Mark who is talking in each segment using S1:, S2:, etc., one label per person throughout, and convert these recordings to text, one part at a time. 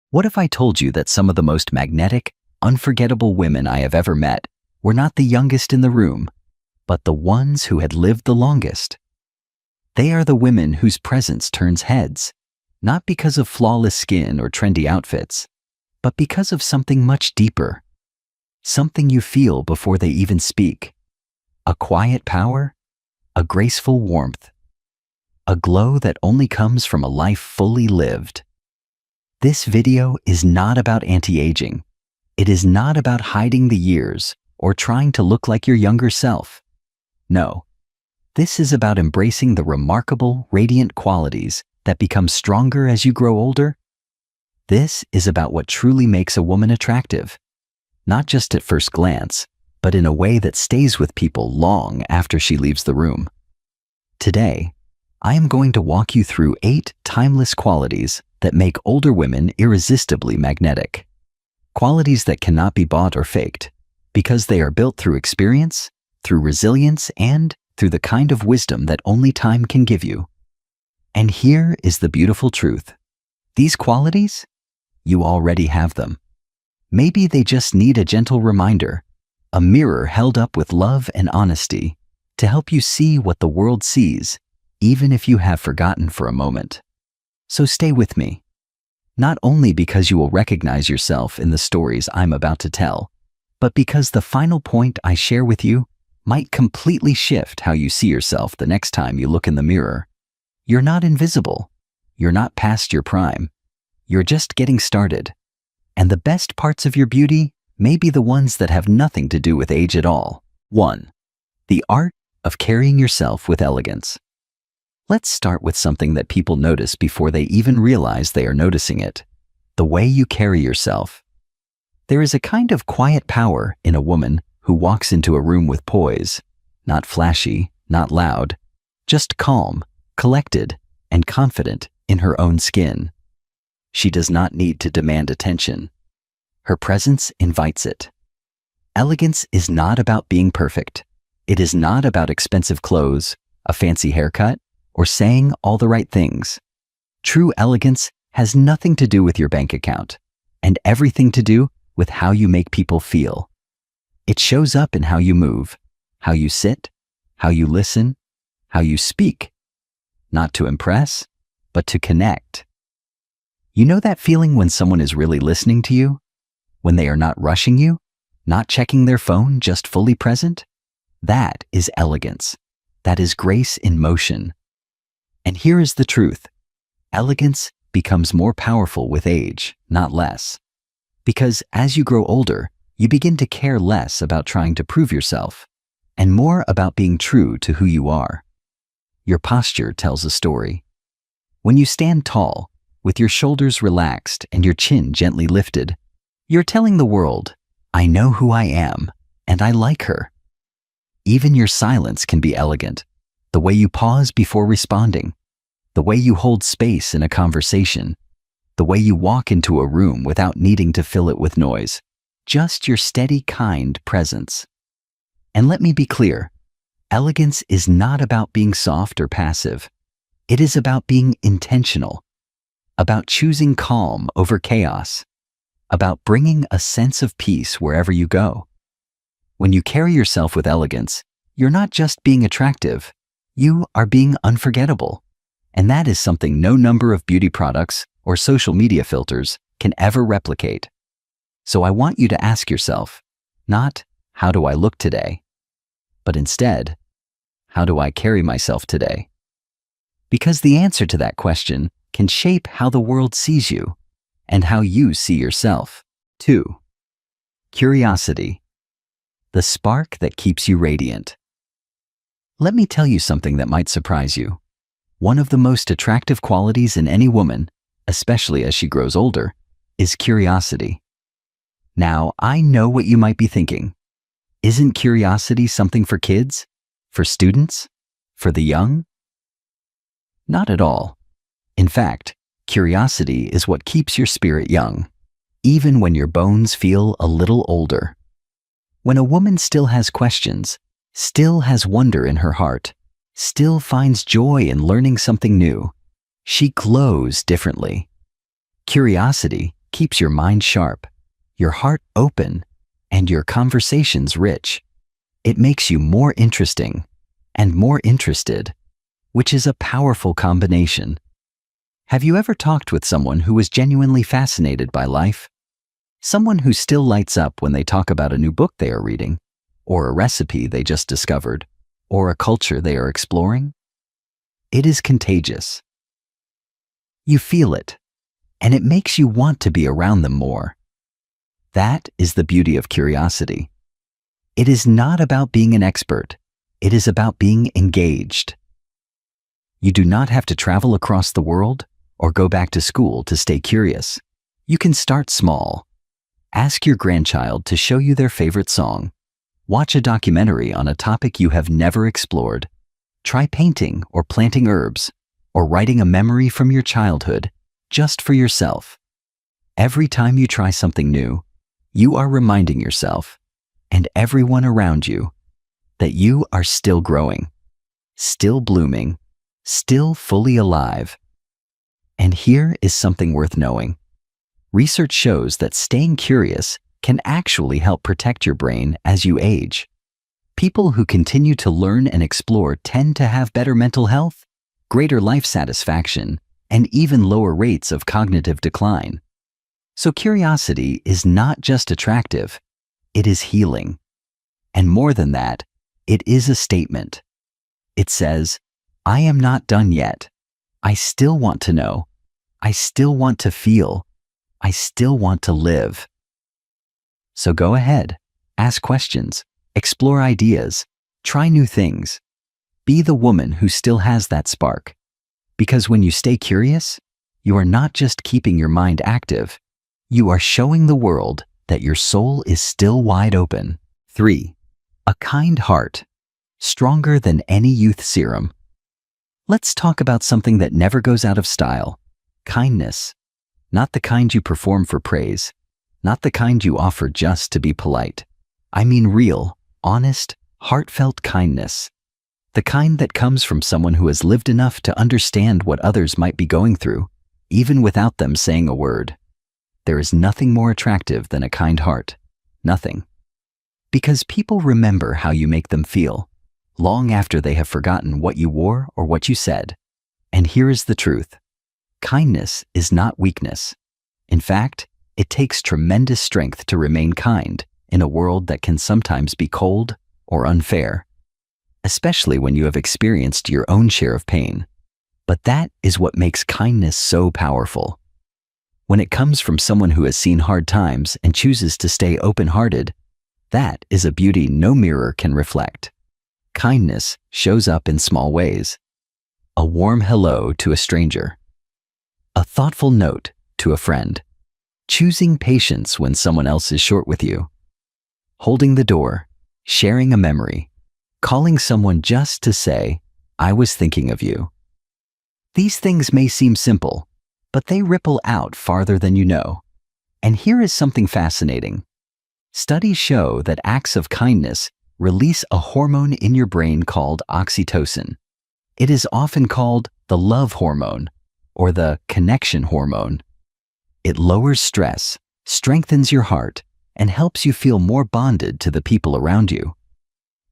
S1: What if I told you that some of the most magnetic, unforgettable women I have ever met were not the youngest in the room, but the ones who had lived the longest? They are the women whose presence turns heads, not because of flawless skin or trendy outfits, but because of something much deeper. Something you feel before they even speak. A quiet power, a graceful warmth, a glow that only comes from a life fully lived. This video is not about anti-aging. It is not about hiding the years or trying to look like your younger self. No, this is about embracing the remarkable, radiant qualities that become stronger as you grow older. This is about what truly makes a woman attractive, not just at first glance, but in a way that stays with people long after she leaves the room. Today, I am going to walk you through 8 timeless qualities that make older women irresistibly magnetic. Qualities that cannot be bought or faked, because they are built through experience, through resilience, and through the kind of wisdom that only time can give you. And here is the beautiful truth. These qualities, you already have them. Maybe they just need a gentle reminder, a mirror held up with love and honesty to help you see what the world sees, even if you have forgotten for a moment. So stay with me, not only because you will recognize yourself in the stories I'm about to tell, but because the final point I share with you might completely shift how you see yourself the next time you look in the mirror. You're not invisible. You're not past your prime. You're just getting started. And the best parts of your beauty may be the ones that have nothing to do with age at all. 1. The art of carrying yourself with elegance. Let's start with something that people notice before they even realize they are noticing it. The way you carry yourself. There is a kind of quiet power in a woman who walks into a room with poise, not flashy, not loud, just calm, collected, and confident in her own skin. She does not need to demand attention. Her presence invites it. Elegance is not about being perfect. It is not about expensive clothes, a fancy haircut, or saying all the right things. True elegance has nothing to do with your bank account, and everything to do with how you make people feel. It shows up in how you move, how you sit, how you listen, how you speak. Not to impress, but to connect. You know that feeling when someone is really listening to you? When they are not rushing you, not checking their phone, just fully present? That is elegance. That is grace in motion. And here is the truth. Elegance becomes more powerful with age, not less. Because as you grow older, you begin to care less about trying to prove yourself, and more about being true to who you are. Your posture tells a story. When you stand tall, with your shoulders relaxed and your chin gently lifted, you're telling the world, I know who I am, and I like her. Even your silence can be elegant. The way you pause before responding, the way you hold space in a conversation, the way you walk into a room without needing to fill it with noise, just your steady, kind presence. And let me be clear, elegance is not about being soft or passive. It is about being intentional, about choosing calm over chaos, about bringing a sense of peace wherever you go. When you carry yourself with elegance, you're not just being attractive, you are being unforgettable. And that is something no number of beauty products or social media filters can ever replicate. So I want you to ask yourself, not, how do I look today? But instead, how do I carry myself today? Because the answer to that question can shape how the world sees you and how you see yourself. 2. Curiosity. The spark that keeps you radiant. Let me tell you something that might surprise you. One of the most attractive qualities in any woman, especially as she grows older, is curiosity. Now, I know what you might be thinking. Isn't curiosity something for kids? For students? For the young? Not at all. In fact, curiosity is what keeps your spirit young, even when your bones feel a little older. When a woman still has questions, still has wonder in her heart, still finds joy in learning something new, she glows differently. Curiosity keeps your mind sharp, your heart open, and your conversations rich. It makes you more interesting and more interested, which is a powerful combination. Have you ever talked with someone who was genuinely fascinated by life? Someone who still lights up when they talk about a new book they are reading, or a recipe they just discovered, or a culture they are exploring? It is contagious. You feel it, and it makes you want to be around them more. That is the beauty of curiosity. It is not about being an expert. It is about being engaged. You do not have to travel across the world or go back to school to stay curious. You can start small. Ask your grandchild to show you their favorite song. Watch a documentary on a topic you have never explored. Try painting or planting herbs, or writing a memory from your childhood, just for yourself. Every time you try something new, you are reminding yourself, and everyone around you, that you are still growing, still blooming, still fully alive. And here is something worth knowing. Research shows that staying curious can actually help protect your brain as you age. People who continue to learn and explore tend to have better mental health, greater life satisfaction, and even lower rates of cognitive decline. So curiosity is not just attractive, it is healing. And more than that, it is a statement. It says, I am not done yet. I still want to know. I still want to feel. I still want to live. So go ahead, ask questions, explore ideas, try new things. Be the woman who still has that spark. Because when you stay curious, you are not just keeping your mind active, you are showing the world that your soul is still wide open. 3. A kind heart, stronger than any youth serum. Let's talk about something that never goes out of style. Kindness. Not the kind you perform for praise, not the kind you offer just to be polite. I mean real, honest, heartfelt kindness. The kind that comes from someone who has lived enough to understand what others might be going through, even without them saying a word. There is nothing more attractive than a kind heart. Nothing. Because people remember how you make them feel, long after they have forgotten what you wore or what you said. And here is the truth. Kindness is not weakness. In fact, it takes tremendous strength to remain kind in a world that can sometimes be cold or unfair, especially when you have experienced your own share of pain. But that is what makes kindness so powerful. When it comes from someone who has seen hard times and chooses to stay open-hearted, that is a beauty no mirror can reflect. Kindness shows up in small ways. A warm hello to a stranger. A thoughtful note to a friend. Choosing patience when someone else is short with you. Holding the door, sharing a memory, calling someone just to say, I was thinking of you. These things may seem simple, but they ripple out farther than you know. And here is something fascinating. Studies show that acts of kindness release a hormone in your brain called oxytocin. It is often called the love hormone or the connection hormone. It lowers stress, strengthens your heart, and helps you feel more bonded to the people around you.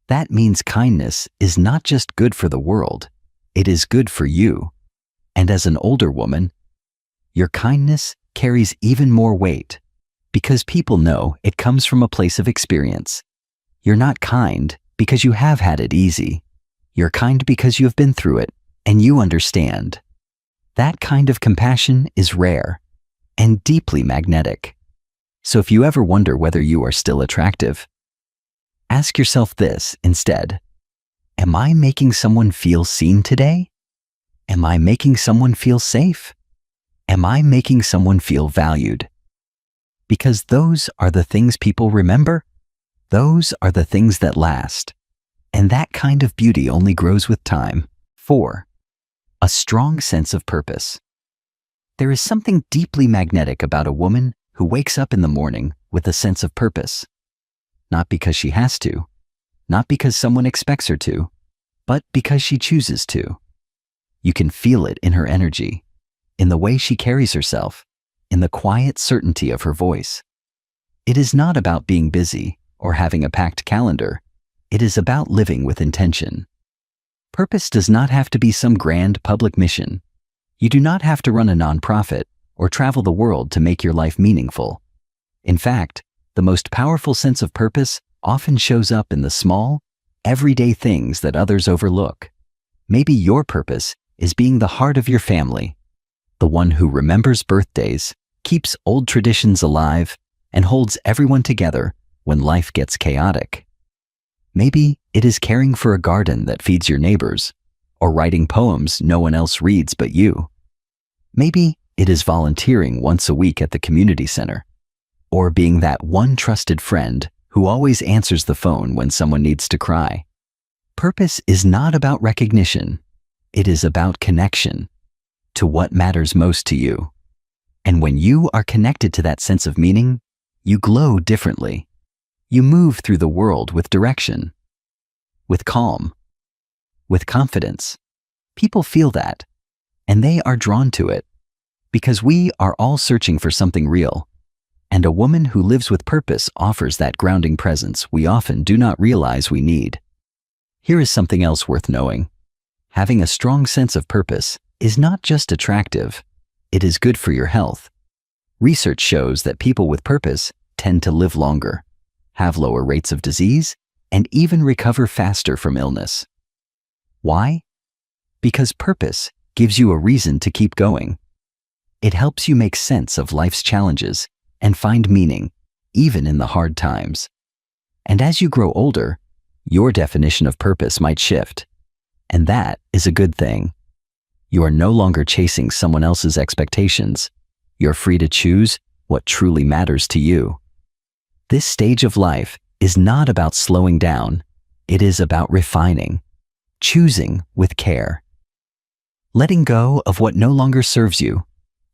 S1: That means kindness is not just good for the world, it is good for you. And as an older woman, your kindness carries even more weight because people know it comes from a place of experience. You're not kind because you have had it easy. You're kind because you have been through it and you understand. That kind of compassion is rare and deeply magnetic. So if you ever wonder whether you are still attractive, ask yourself this instead. Am I making someone feel seen today? Am I making someone feel safe? Am I making someone feel valued? Because those are the things people remember. Those are the things that last. And that kind of beauty only grows with time. 4. A strong sense of purpose. There is something deeply magnetic about a woman who wakes up in the morning with a sense of purpose. Not because she has to, not because someone expects her to, but because she chooses to. You can feel it in her energy, in the way she carries herself, in the quiet certainty of her voice. It is not about being busy or having a packed calendar. It is about living with intention. Purpose does not have to be some grand public mission. You do not have to run a nonprofit or travel the world to make your life meaningful. In fact, the most powerful sense of purpose often shows up in the small, everyday things that others overlook. Maybe your purpose is being the heart of your family, the one who remembers birthdays, keeps old traditions alive, and holds everyone together when life gets chaotic. Maybe it is caring for a garden that feeds your neighbors, or writing poems no one else reads but you. Maybe it is volunteering once a week at the community center, or being that one trusted friend who always answers the phone when someone needs to cry. Purpose is not about recognition. It is about connection to what matters most to you. And when you are connected to that sense of meaning, you glow differently. You move through the world with direction, with calm, with confidence. People feel that, and they are drawn to it, because we are all searching for something real. And a woman who lives with purpose offers that grounding presence we often do not realize we need. Here is something else worth knowing. Having a strong sense of purpose is not just attractive, it is good for your health. Research shows that people with purpose tend to live longer, have lower rates of disease, and even recover faster from illness. Why? Because purpose gives you a reason to keep going. It helps you make sense of life's challenges and find meaning, even in the hard times. And as you grow older, your definition of purpose might shift. And that is a good thing. You are no longer chasing someone else's expectations. You're free to choose what truly matters to you. This stage of life is not about slowing down. It is about refining, choosing with care, letting go of what no longer serves you,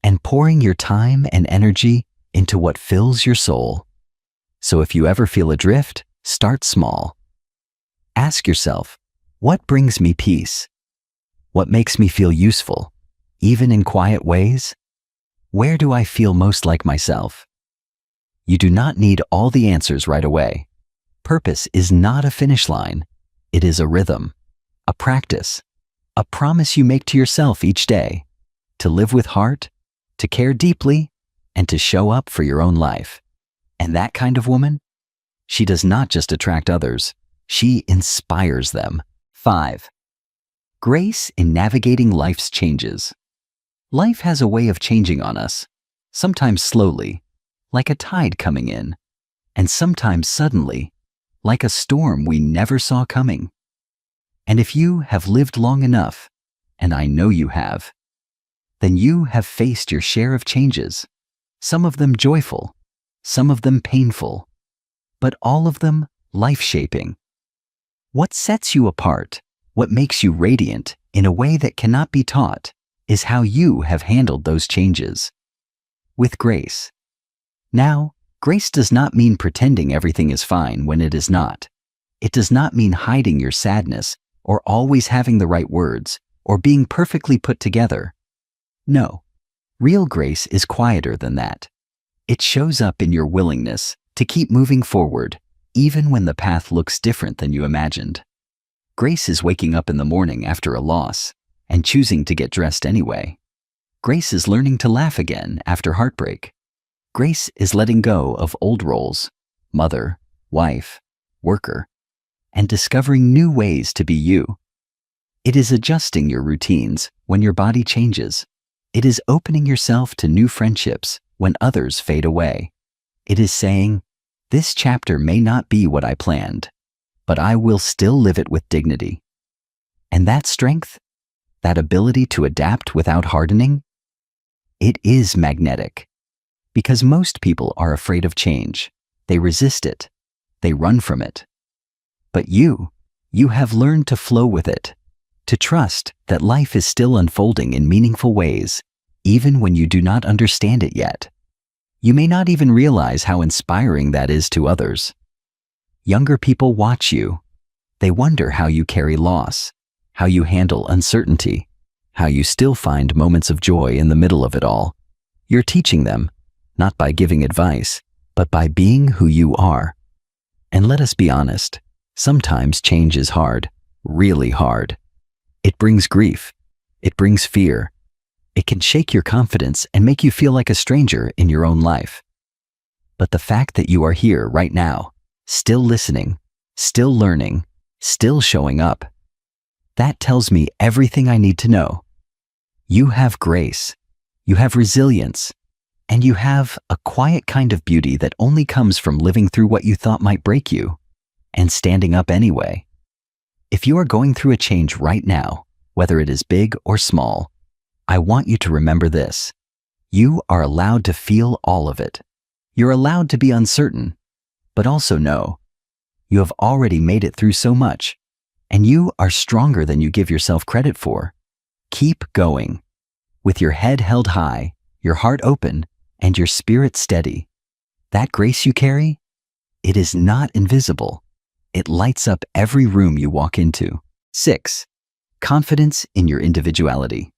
S1: and pouring your time and energy into what fills your soul. So if you ever feel adrift, start small. Ask yourself, what brings me peace? What makes me feel useful, even in quiet ways? Where do I feel most like myself? You do not need all the answers right away. Purpose is not a finish line. It is a rhythm, a practice, a promise you make to yourself each day, to live with heart, to care deeply, and to show up for your own life. And that kind of woman? She does not just attract others, she inspires them. 5. Grace in navigating life's changes. Life has a way of changing on us, sometimes slowly, like a tide coming in, and sometimes suddenly, like a storm we never saw coming. And if you have lived long enough, and I know you have, then you have faced your share of changes, some of them joyful, some of them painful, but all of them life-shaping. What sets you apart, what makes you radiant in a way that cannot be taught, is how you have handled those changes. With grace. Now, grace does not mean pretending everything is fine when it is not. It does not mean hiding your sadness or always having the right words or being perfectly put together. No, real grace is quieter than that. It shows up in your willingness to keep moving forward, even when the path looks different than you imagined. Grace is waking up in the morning after a loss and choosing to get dressed anyway. Grace is learning to laugh again after heartbreak. Grace is letting go of old roles, mother, wife, worker, and discovering new ways to be you. It is adjusting your routines when your body changes. It is opening yourself to new friendships when others fade away. It is saying, this chapter may not be what I planned, but I will still live it with dignity. And that strength, that ability to adapt without hardening, it is magnetic. Because most people are afraid of change. They resist it. They run from it. But you have learned to flow with it, to trust that life is still unfolding in meaningful ways, even when you do not understand it yet. You may not even realize how inspiring that is to others. Younger people watch you. They wonder how you carry loss, how you handle uncertainty, how you still find moments of joy in the middle of it all. You're teaching them, not by giving advice, but by being who you are. And let us be honest, sometimes change is hard, really hard. It brings grief. It brings fear. It can shake your confidence and make you feel like a stranger in your own life. But the fact that you are here right now, still listening, still learning, still showing up, that tells me everything I need to know. You have grace, you have resilience, and you have a quiet kind of beauty that only comes from living through what you thought might break you and standing up anyway. If you are going through a change right now, whether it is big or small, I want you to remember this. You are allowed to feel all of it. You're allowed to be uncertain, but also know you have already made it through so much, and you are stronger than you give yourself credit for. Keep going. With your head held high, your heart open, and your spirit steady. That grace you carry, it is not invisible. It lights up every room you walk into. 6. Confidence in your individuality.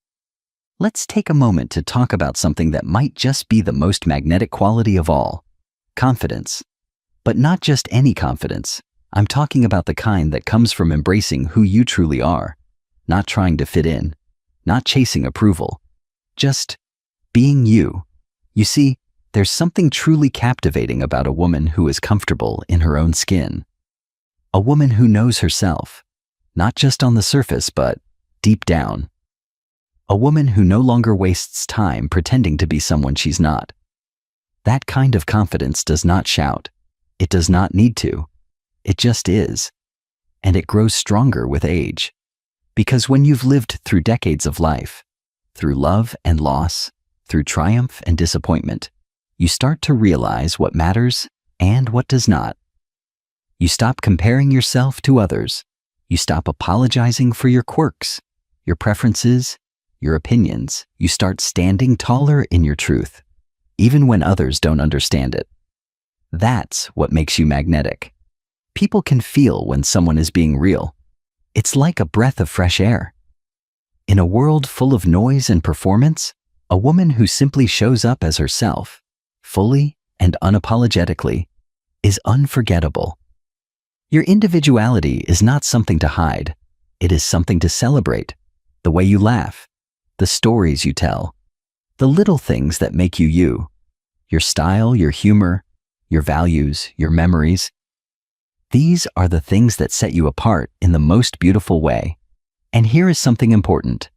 S1: Let's take a moment to talk about something that might just be the most magnetic quality of all. Confidence. But not just any confidence. I'm talking about the kind that comes from embracing who you truly are, not trying to fit in, not chasing approval, just being you. You see, there's something truly captivating about a woman who is comfortable in her own skin. A woman who knows herself, not just on the surface, but deep down. A woman who no longer wastes time pretending to be someone she's not. That kind of confidence does not shout. It does not need to. It just is. And it grows stronger with age. Because when you've lived through decades of life, through love and loss, through triumph and disappointment, you start to realize what matters and what does not. You stop comparing yourself to others. You stop apologizing for your quirks, your preferences, your opinions. You start standing taller in your truth, even when others don't understand it. That's what makes you magnetic. People can feel when someone is being real. It's like a breath of fresh air. In a world full of noise and performance, a woman who simply shows up as herself, fully and unapologetically, is unforgettable. Your individuality is not something to hide. It is something to celebrate. The way you laugh, the stories you tell, the little things that make you you, your style, your humor, your values, your memories. These are the things that set you apart in the most beautiful way. And here is something important.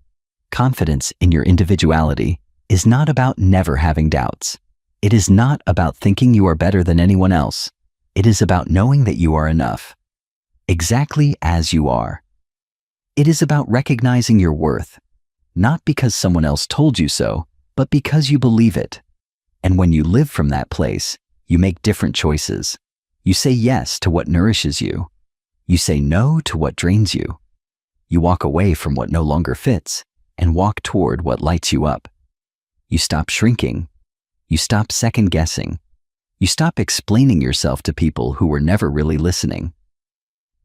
S1: Confidence in your individuality is not about never having doubts. It is not about thinking you are better than anyone else. It is about knowing that you are enough, exactly as you are. It is about recognizing your worth, not because someone else told you so, but because you believe it. And when you live from that place, you make different choices. You say yes to what nourishes you. You say no to what drains you. You walk away from what no longer fits and walk toward what lights you up. You stop shrinking. You stop second-guessing. You stop explaining yourself to people who were never really listening.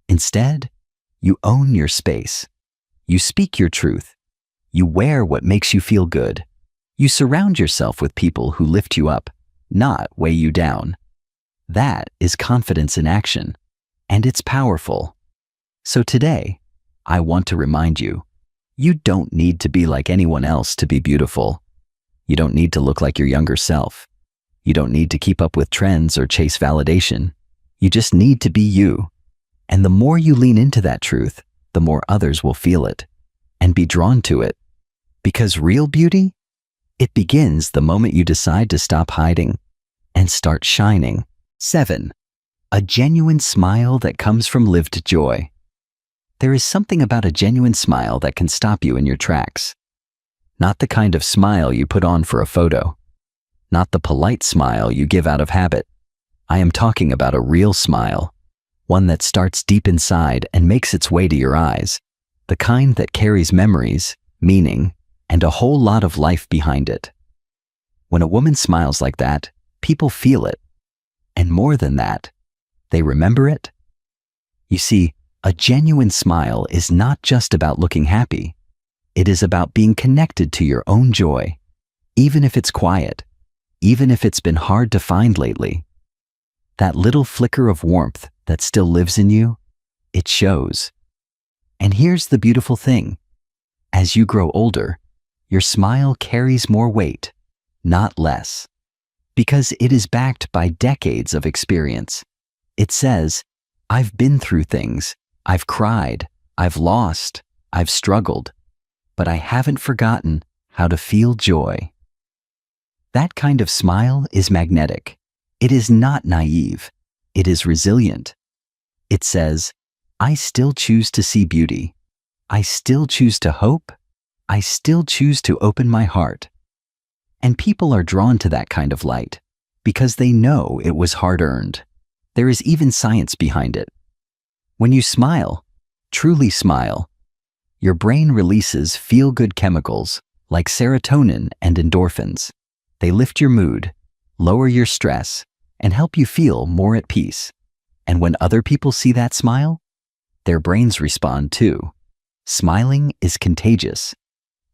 S1: Instead, you own your space. You speak your truth. You wear what makes you feel good. You surround yourself with people who lift you up, not weigh you down. That is confidence in action, and it's powerful. So today, I want to remind you, you don't need to be like anyone else to be beautiful. You don't need to look like your younger self. You don't need to keep up with trends or chase validation. You just need to be you. And the more you lean into that truth, the more others will feel it and be drawn to it. Because real beauty, it begins the moment you decide to stop hiding and start shining. 7. A genuine smile that comes from lived joy. There is something about a genuine smile that can stop you in your tracks. Not the kind of smile you put on for a photo. Not the polite smile you give out of habit. I am talking about a real smile, one that starts deep inside and makes its way to your eyes, the kind that carries memories, meaning, and a whole lot of life behind it. When a woman smiles like that, people feel it. And more than that, they remember it. You see, a genuine smile is not just about looking happy. It is about being connected to your own joy, even if it's quiet, even if it's been hard to find lately. That little flicker of warmth that still lives in you, it shows. And here's the beautiful thing. As you grow older, your smile carries more weight, not less. Because it is backed by decades of experience. It says, I've been through things, I've cried, I've lost, I've struggled, but I haven't forgotten how to feel joy. That kind of smile is magnetic. It is not naive. It is resilient. It says, I still choose to see beauty. I still choose to hope. I still choose to open my heart. And people are drawn to that kind of light because they know it was hard-earned. There is even science behind it. When you smile, truly smile, your brain releases feel-good chemicals like serotonin and endorphins. They lift your mood, lower your stress, and help you feel more at peace. And when other people see that smile, their brains respond too. Smiling is contagious,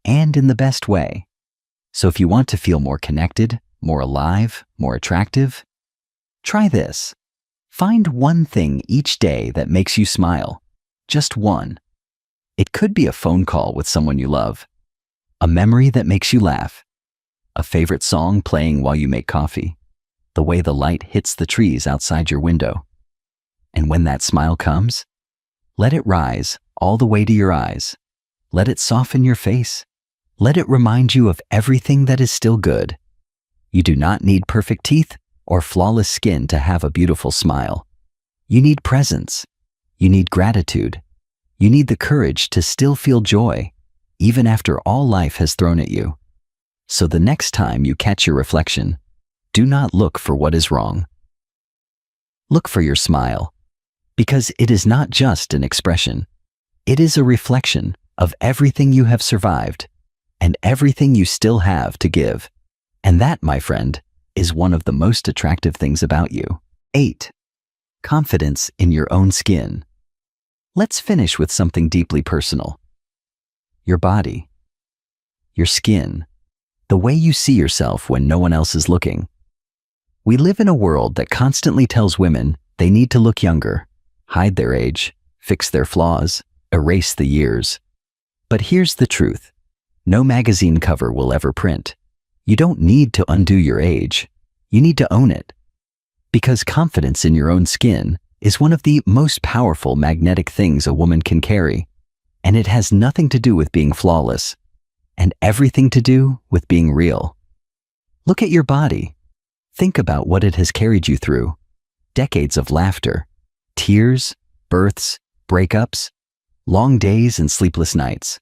S1: and in the best way. So if you want to feel more connected, more alive, more attractive, try this. Find one thing each day that makes you smile. Just one. It could be a phone call with someone you love, a memory that makes you laugh, a favorite song playing while you make coffee, the way the light hits the trees outside your window. And when that smile comes, let it rise all the way to your eyes. Let it soften your face. Let it remind you of everything that is still good. You do not need perfect teeth or flawless skin to have a beautiful smile. You need presence. You need gratitude. You need the courage to still feel joy, even after all life has thrown at you. So the next time you catch your reflection, do not look for what is wrong. Look for your smile, because it is not just an expression. It is a reflection of everything you have survived and everything you still have to give. And that, my friend, is one of the most attractive things about you. 8. Confidence in your own skin. Let's finish with something deeply personal. Your body. Your skin. The way you see yourself when no one else is looking. We live in a world that constantly tells women they need to look younger, hide their age, fix their flaws, erase the years. But here's the truth. No magazine cover will ever print. You don't need to undo your age. You need to own it. Because confidence in your own skin is one of the most powerful magnetic things a woman can carry. And it has nothing to do with being flawless, and everything to do with being real. Look at your body. Think about what it has carried you through. Decades of laughter, tears, births, breakups, long days and sleepless nights.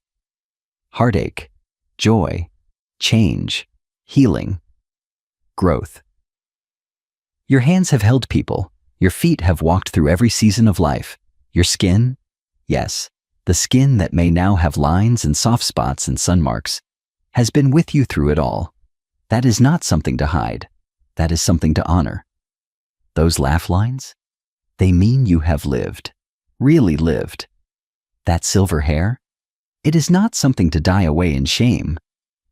S1: Heartache, joy, change, healing, growth. Your hands have held people. Your feet have walked through every season of life. Your skin, yes, the skin that may now have lines and soft spots and sun marks, has been with you through it all. That is not something to hide. That is something to honor. Those laugh lines, they mean you have lived, really lived. That silver hair, it is not something to die away in shame.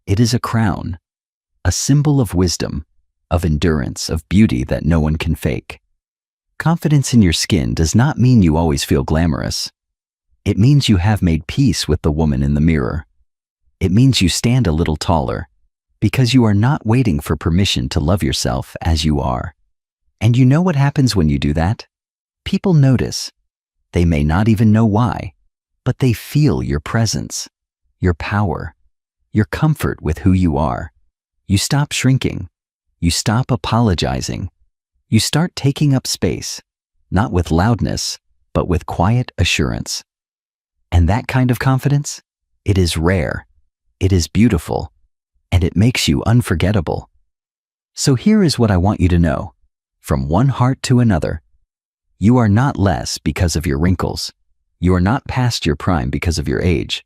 S1: It is a crown, a symbol of wisdom, of endurance, of beauty that no one can fake. Confidence in your skin does not mean you always feel glamorous. It means you have made peace with the woman in the mirror. It means you stand a little taller, because you are not waiting for permission to love yourself as you are. And you know what happens when you do that? People notice. They may not even know why, but they feel your presence, your power, your comfort with who you are. You stop shrinking. You stop apologizing. You start taking up space, not with loudness, but with quiet assurance. And that kind of confidence, it is rare, it is beautiful, and it makes you unforgettable. So here is what I want you to know, from one heart to another. You are not less because of your wrinkles. You are not past your prime because of your age.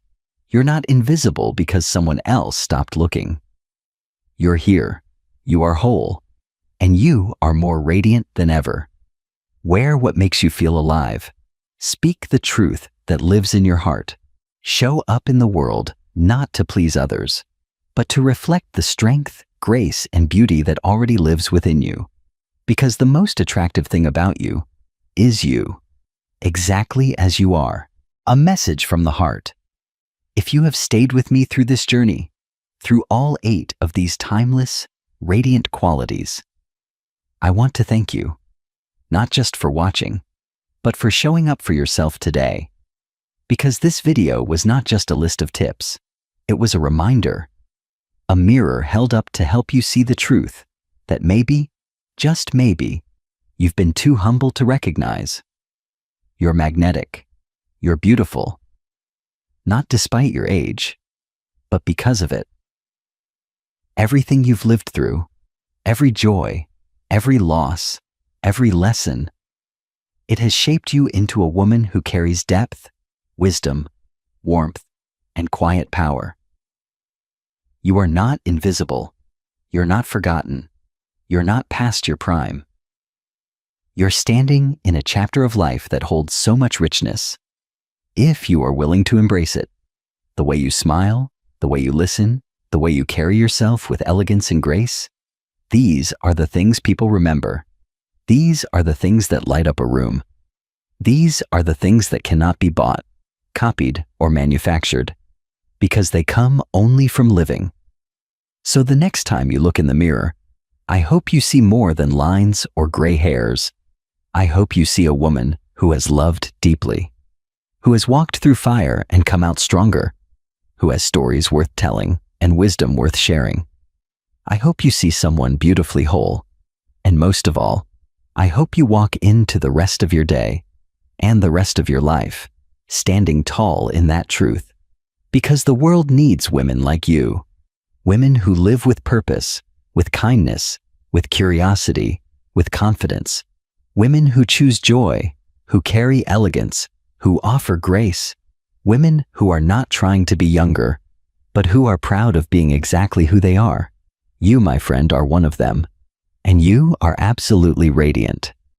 S1: You're not invisible because someone else stopped looking. You're here. You are whole. And you are more radiant than ever. Wear what makes you feel alive. Speak the truth that lives in your heart. Show up in the world, not to please others, but to reflect the strength, grace, and beauty that already lives within you. Because the most attractive thing about you is you, exactly as you are. A message from the heart. If you have stayed with me through this journey, through all 8 of these timeless, radiant qualities, I want to thank you, not just for watching, but for showing up for yourself today. Because this video was not just a list of tips, it was a reminder, a mirror held up to help you see the truth that maybe, just maybe, you've been too humble to recognize. You're magnetic. You're beautiful. Not despite your age, but because of it. Everything you've lived through, every joy, every loss, every lesson, it has shaped you into a woman who carries depth, wisdom, warmth, and quiet power. You are not invisible. You're not forgotten. You're not past your prime. You're standing in a chapter of life that holds so much richness, if you are willing to embrace it. The way you smile, the way you listen, the way you carry yourself with elegance and grace, these are the things people remember. These are the things that light up a room. These are the things that cannot be bought, copied, or manufactured, because they come only from living. So the next time you look in the mirror, I hope you see more than lines or gray hairs. I hope you see a woman who has loved deeply, who has walked through fire and come out stronger, who has stories worth telling and wisdom worth sharing. I hope you see someone beautifully whole, and most of all, I hope you walk into the rest of your day and the rest of your life, standing tall in that truth. Because the world needs women like you, women who live with purpose, with kindness, with curiosity, with confidence, women who choose joy, who carry elegance, who offer grace, women who are not trying to be younger, but who are proud of being exactly who they are. You, my friend, are one of them, and you are absolutely radiant.